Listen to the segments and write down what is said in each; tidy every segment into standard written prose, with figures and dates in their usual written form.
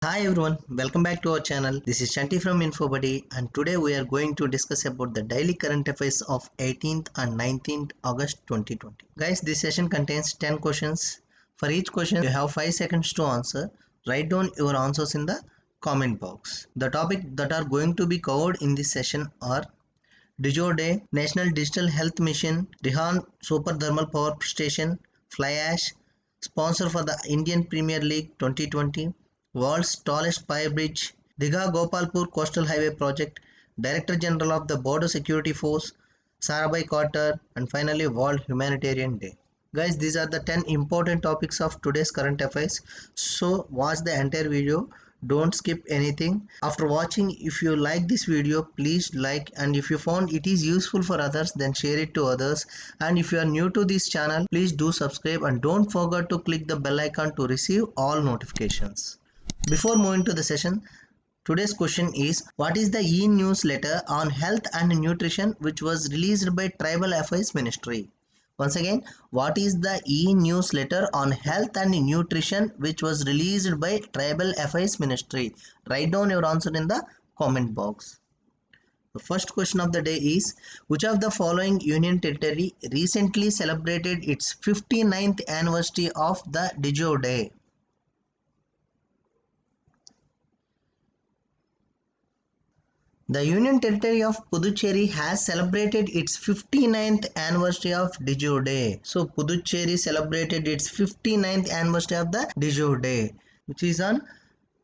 Hi everyone, welcome back to our channel. This is Shanti from InfoBuddy and today we are going to discuss about the daily current affairs of 18th and 19th August 2020. Guys, this session contains 10 questions. For each question, you have 5 seconds to answer. Write down your answers in the comment box. The topic that are going to be covered in this session are Dijo Day, National Digital Health Mission, Rihan Super Thermal Power Station, Fly Ash, sponsor for the Indian Premier League 2020, World's Tallest Pier Bridge, Digha Gopalpur Coastal Highway Project, Director General of the Border Security Force, Sarabhai Carter, and finally World Humanitarian Day. Guys, these are the 10 important topics of today's current affairs. So watch the entire video. Don't skip anything. After watching, if you like this video, please like, and if you found it is useful for others, then share it to others. And if you are new to this channel, please do subscribe and don't forget to click the bell icon to receive all notifications. Before moving to the session, today's question is, what is the e-newsletter on health and nutrition which was released by Tribal Affairs Ministry? Once again, what is the e-newsletter on health and nutrition which was released by Tribal Affairs Ministry? Write down your answer in the comment box. The first question of the day is, which of the following union territory recently celebrated its 59th anniversary of the Dijo Day? The Union Territory of Puducherry has celebrated its 59th anniversary of Dijo Day. So Puducherry celebrated its 59th anniversary of the Dijo Day, which is on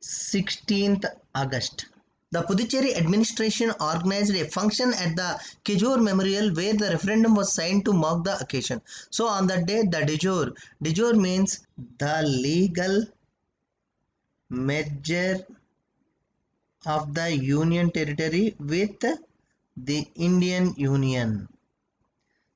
16th August. The Puducherry administration organized a function at the Kijur Memorial where the referendum was signed to mark the occasion. So on that day, the Dijor means the legal merger of the Union Territory with the Indian Union.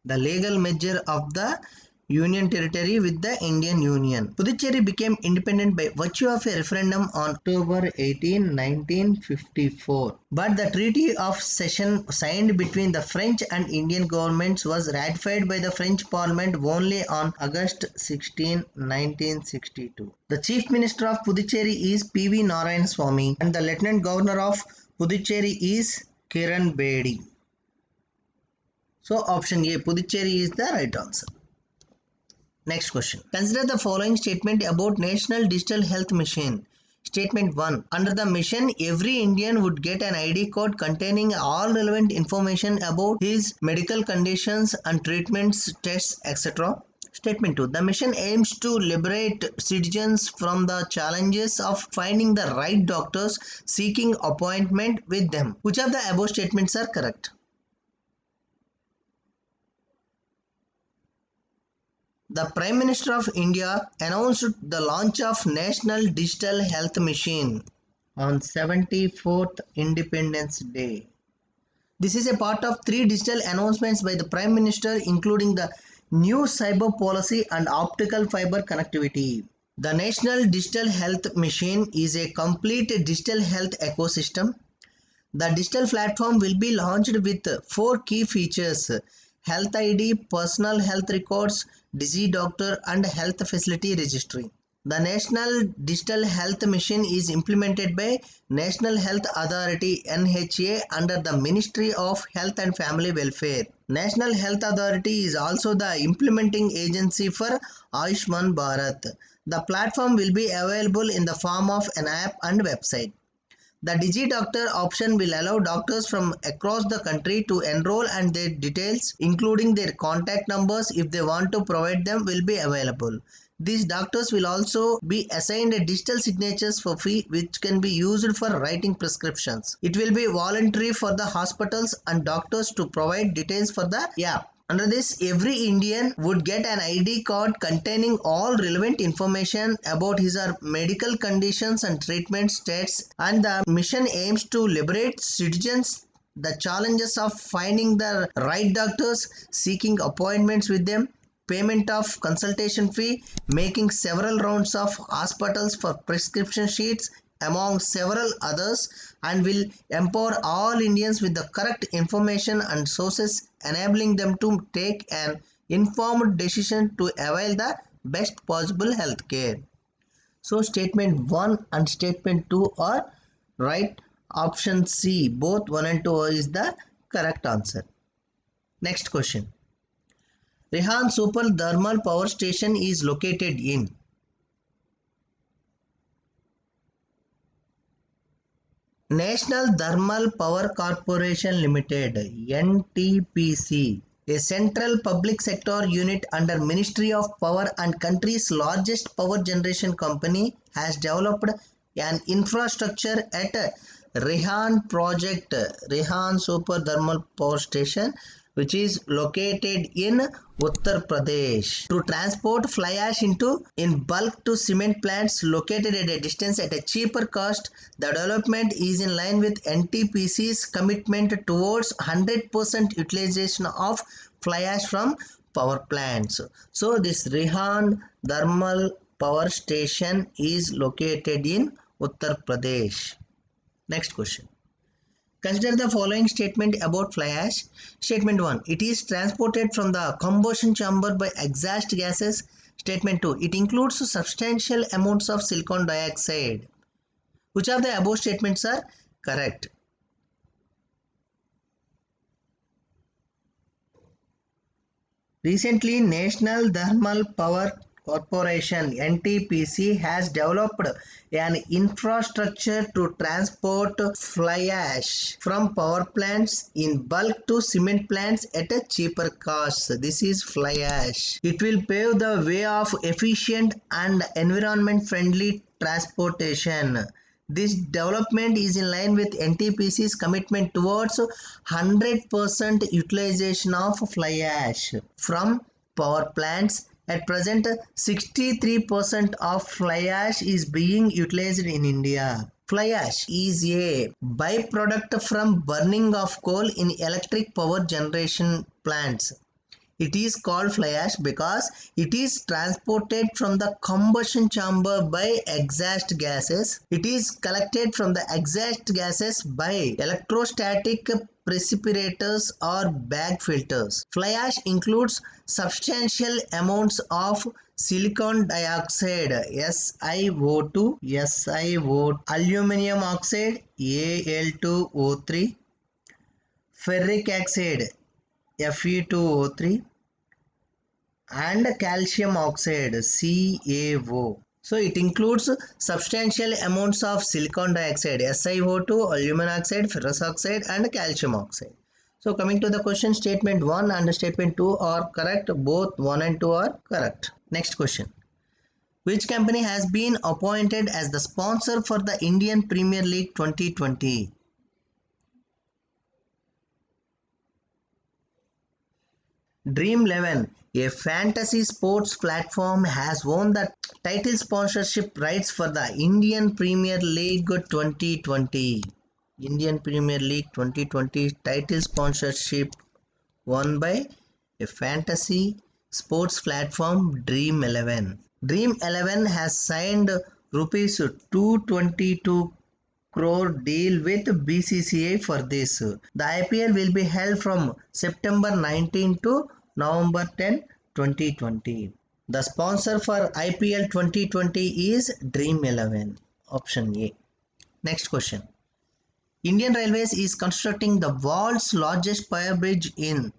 The legal merger of the Union Territory with the Indian Union. Puducherry became independent by virtue of a referendum on October 18, 1954. But the Treaty of Cession signed between the French and Indian governments was ratified by the French Parliament only on August 16, 1962. The Chief Minister of Puducherry is P.V. Narayanaswamy and the Lieutenant Governor of Puducherry is Kiran Bedi. So option A, Puducherry is the right answer. Next question. Consider the following statement about National Digital Health Mission. Statement 1. Under the mission, every Indian would get an ID card containing all relevant information about his medical conditions and treatments, tests, etc. Statement 2. The mission aims to liberate citizens from the challenges of finding the right doctors, seeking appointment with them. Which of the above statements are correct? The Prime Minister of India announced the launch of National Digital Health Mission on 74th Independence Day. This is a part of 3 digital announcements by the Prime Minister, including the new cyber policy and optical fiber connectivity. The National Digital Health Mission is a complete digital health ecosystem. The digital platform will be launched with 4 key features: Health ID, Personal Health Records, DigiDoctor, and Health Facility Registry. The National Digital Health Mission is implemented by National Health Authority (NHA) under the Ministry of Health and Family Welfare. National Health Authority is also the implementing agency for Ayushman Bharat. The platform will be available in the form of an app and website. The DigiDoctor option will allow doctors from across the country to enroll, and their details, including their contact numbers if they want to provide them, will be available. These doctors will also be assigned digital signatures for fee which can be used for writing prescriptions. It will be voluntary for the hospitals and doctors to provide details for the app. Under this, every Indian would get an ID card containing all relevant information about his or medical conditions and treatment status, and the mission aims to liberate citizens the challenges of finding the right doctors, seeking appointments with them, payment of consultation fee, making several rounds of hospitals for prescription sheets, among several others, and will empower all Indians with the correct information and sources, enabling them to take an informed decision to avail the best possible health care. So statement 1 and statement 2 are right. Option C, both 1 and 2 is the correct answer. Next question. Rehan Super Thermal Power Station is located in National Thermal Power Corporation Limited (NTPC), a central public sector unit under Ministry of Power and country's largest power generation company, has developed an infrastructure at Rehan project, Rehan Super Thermal Power Station, which is located in Uttar Pradesh, to transport fly ash in bulk to cement plants located at a distance at a cheaper cost. The development is in line with NTPC's commitment towards 100% utilization of fly ash from power plants. So this Rehan Thermal Power Station is located in Uttar Pradesh. Next question. Consider the following statement about fly ash. Statement 1. It is transported from the combustion chamber by exhaust gases. Statement 2. It includes substantial amounts of silicon dioxide. Which of the above statements are correct? Recently, National Thermal Power Corporation (NTPC) has developed an infrastructure to transport fly ash from power plants in bulk to cement plants at a cheaper cost. This is fly ash. It will pave the way of efficient and environment-friendly transportation. This development is in line with NTPC's commitment towards 100% utilization of fly ash from power plants. At present, 63% of fly ash is being utilized in India. Fly ash is a byproduct from burning of coal in electric power generation plants. It is called fly ash because it is transported from the combustion chamber by exhaust gases. It is collected from the exhaust gases by electrostatic precipitators or bag filters. Fly ash includes substantial amounts of silicon dioxide SiO2, aluminum oxide Al2O3, ferric oxide Fe2O3, and calcium oxide CaO. So it includes substantial amounts of silicon dioxide SiO2, aluminum oxide, ferrous oxide, and calcium oxide. So coming to the question, statement 1 and statement 2 are correct. Both 1 and 2 are correct. Next question. Which company has been appointed as the sponsor for the Indian Premier League 2020? Dream11, a fantasy sports platform, has won the title sponsorship rights for the Indian Premier League 2020. Indian Premier League 2020 title sponsorship won by a fantasy sports platform Dream11. Dream11 has signed rupees 222 crore deal with BCCI for this. The IPL will be held from September 19 to November 10, 2020. The sponsor for IPL 2020 is Dream11. Option A. Next question. Indian Railways is constructing the world's largest pier bridge in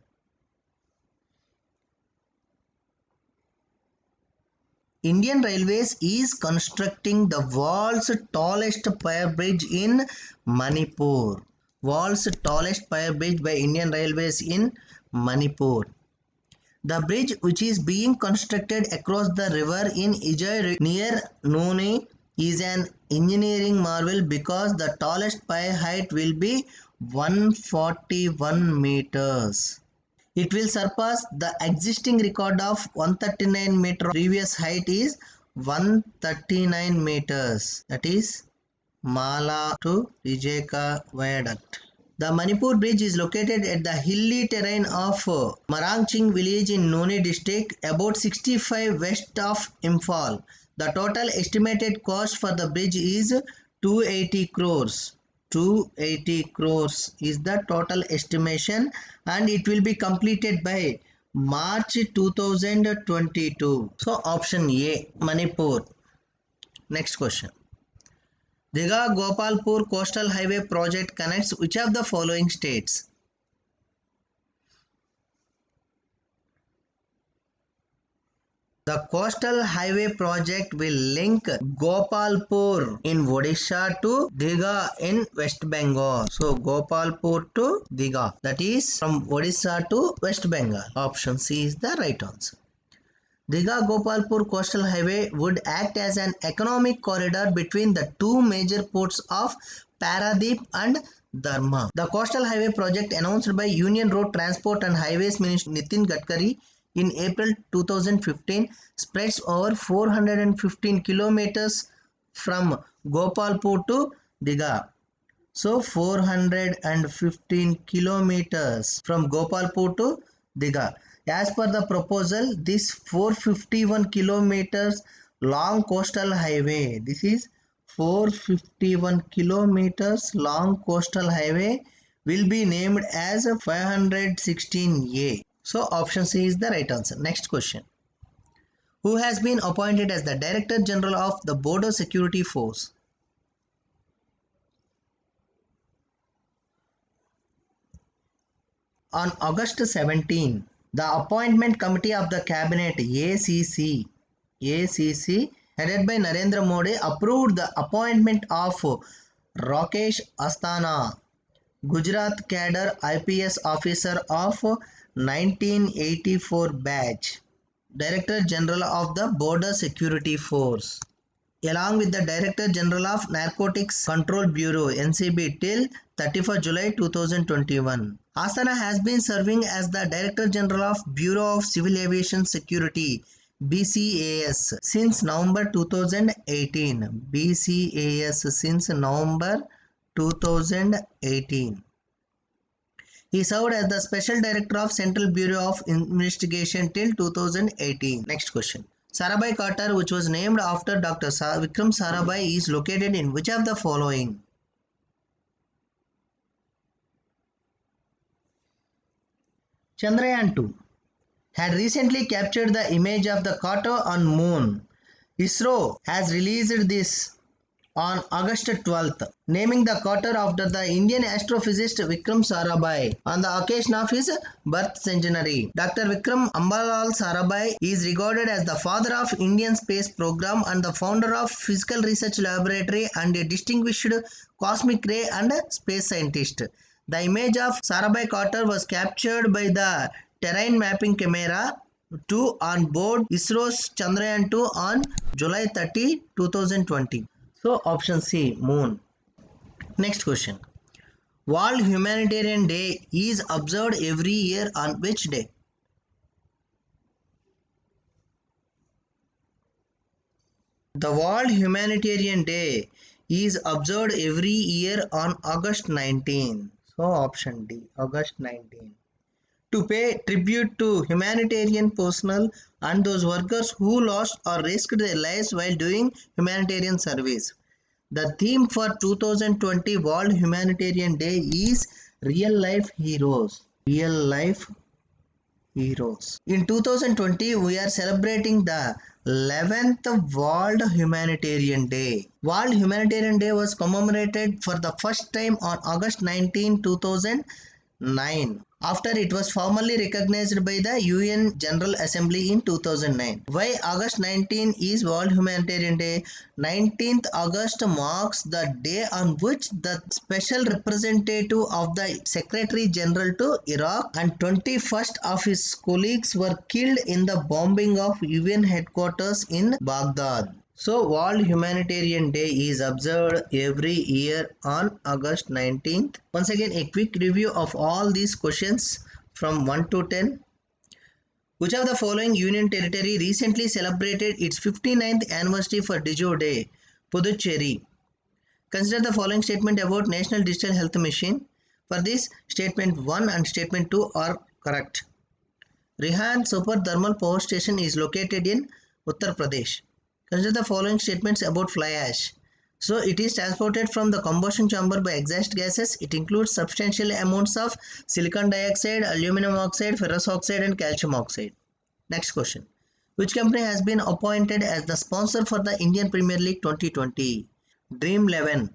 Indian Railways is constructing the world's tallest pier bridge in Manipur. World's tallest pier bridge by Indian Railways in Manipur. The bridge, which is being constructed across the river in Ijai near Noni, is an engineering marvel because the tallest pier height will be 141 meters. It will surpass the existing record of 139 meter. Previous height is 139 meters. That is Mala to Rijeka Viaduct. The Manipur Bridge is located at the hilly terrain of Marangching village in Noni district, about 65 west of Imphal. The total estimated cost for the bridge is 280 crores. 280 crores is the total estimation, and it will be completed by March 2022. So option A, Manipur. Next question. Digha Gopalpur Coastal Highway project connects which of the following states? The coastal highway project will link Gopalpur in Odisha to Digha in West Bengal. So Gopalpur to Digha, that is from Odisha to West Bengal. Option C is the right answer. Digha Gopalpur Coastal Highway would act as an economic corridor between the two major ports of Paradip and Dharma. The Coastal Highway project announced by Union Road Transport and Highways Minister Nitin Gadkari in April 2015 spreads over 415 kilometers from Gopalpur to Digha. So 415 kilometers from Gopalpur to Digha. As per the proposal, this 451 kilometers long coastal highway, this is 451 kilometers long coastal highway will be named as 516A. So option C is the right answer. Next question. Who has been appointed as the Director General of the Border Security Force? On August 17, the Appointment Committee of the Cabinet ACC headed by Narendra Modi approved the appointment of Rakesh Asthana, Gujarat cadre IPS officer of 1984 batch, Director General of the Border Security Force, along with the Director General of Narcotics Control Bureau NCB till 31st July 2021. Asthana has been serving as the Director General of Bureau of Civil Aviation Security BCAS since November 2018. BCAS since November 2018. He served as the Special Director of Central Bureau of Investigation till 2018. Next question. Sarabhai Qatar, which was named after Dr. Vikram Sarabhai, is located in which of the following? Chandrayaan-2 had recently captured the image of the crater on Moon. ISRO has released this on August 12th, naming the crater after the Indian astrophysicist Vikram Sarabhai on the occasion of his birth centenary. Dr. Vikram Ambalal Sarabhai is regarded as the father of Indian space program and the founder of Physical Research Laboratory and a distinguished cosmic ray and space scientist. The image of Sarabhai crater was captured by the terrain mapping camera 2 on board ISRO's Chandrayaan-2 on July 30, 2020. So option C, Moon. Next question. World Humanitarian Day is observed every year on which day? The World Humanitarian Day is observed every year on August 19. So option D, August 19. To pay tribute to humanitarian personnel and those workers who lost or risked their lives while doing humanitarian service. The theme for 2020 World Humanitarian Day is Real Life Heroes. Real Life Heroes. In 2020, we are celebrating the 11th World Humanitarian Day. World Humanitarian Day was commemorated for the first time on August 19, 2009. After it was formally recognized by the UN General Assembly in 2009. Why August 19 is World Humanitarian Day? 19th August marks the day on which the special representative of the Secretary General to Iraq and 21st of his colleagues were killed in the bombing of UN headquarters in Baghdad. So World Humanitarian Day is observed every year on August 19th. Once again, a quick review of all these questions from 1 to 10. Which of the following Union Territory recently celebrated its 59th anniversary for Dijo Day? Puducherry. Consider the following statement about National Digital Health Mission. For this, statement 1 and statement 2 are correct. Rihan Super Thermal Power Station is located in Uttar Pradesh. Consider the following statements about fly ash. So it is transported from the combustion chamber by exhaust gases. It includes substantial amounts of silicon dioxide, aluminum oxide, ferrous oxide and calcium oxide. Next question. Which company has been appointed as the sponsor for the Indian Premier League 2020? Dream 11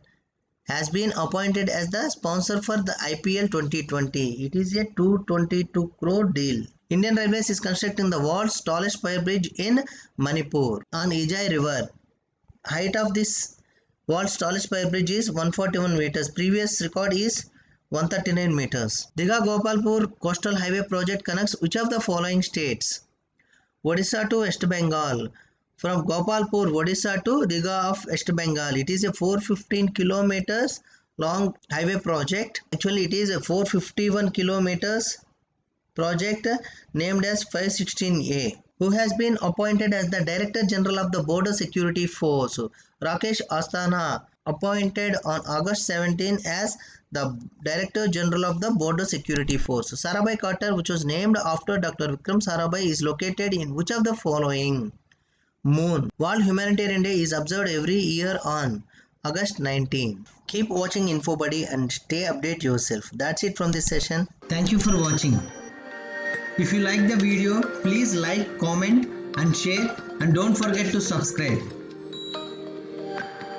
has been appointed as the sponsor for the IPL 2020. It is a 222 crore deal. Indian Railways is constructing the world's tallest spire bridge in Manipur on Ijai River. Height of this world's tallest spire bridge is 141 meters. Previous record is 139 meters. Digha Gopalpur Coastal Highway project connects which of the following states? Odisha to West Bengal. From Gopalpur, Odisha to Digha of West Bengal. It is a 415 kilometers long highway project. Actually, it is a 451 kilometers project named as 516A. Who has been appointed as the Director General of the Border Security Force? Rakesh Asthana, appointed on August 17 as the Director General of the Border Security Force. Sarabhai Crater, which was named after Dr. Vikram Sarabhai, is located in which of the following? Moon. World Humanitarian Day is observed every year on August 19. Keep watching InfoBuddy and stay update yourself. That's it from this session. Thank you for watching. If you like the video, please like, comment and share, and don't forget to subscribe.